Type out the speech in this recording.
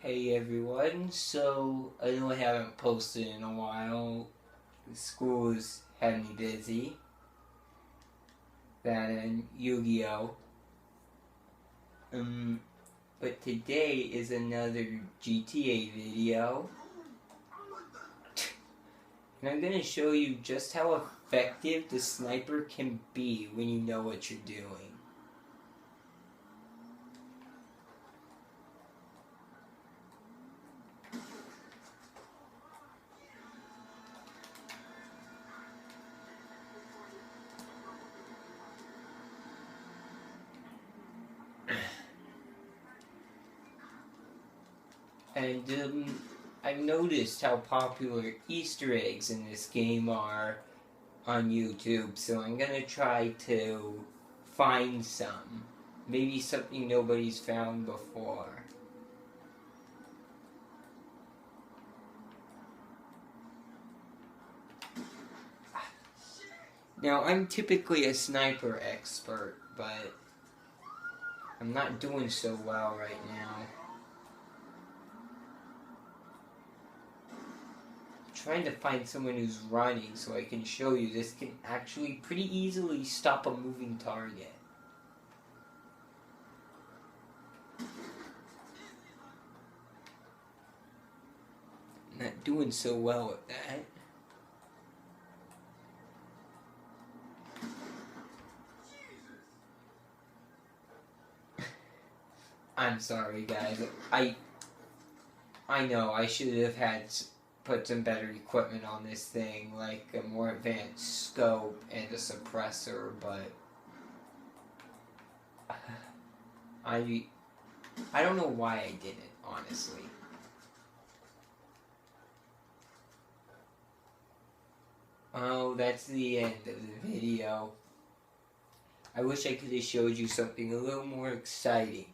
Hey everyone, so I know I haven't posted in a while. School's had me busy. That and Yu-Gi-Oh! Um, but today is another GTA video. And I'm gonna show you just how effective the sniper can be when you know what you're doing. And I've noticed how popular Easter eggs in this game are on YouTube, so I'm gonna try to find some. Maybe something nobody's found before. Now, I'm typically a sniper expert, but I'm not doing so well right now. I'm trying to find someone who's running so I can show you this can actually pretty easily stop a moving target. I'm not doing so well at that. I'm sorry, guys. I know I should have put some better equipment on this thing, like a more advanced scope and a suppressor, but I don't know why I didn't, honestly. Oh, that's the end of the video. I wish I could have showed you something a little more exciting.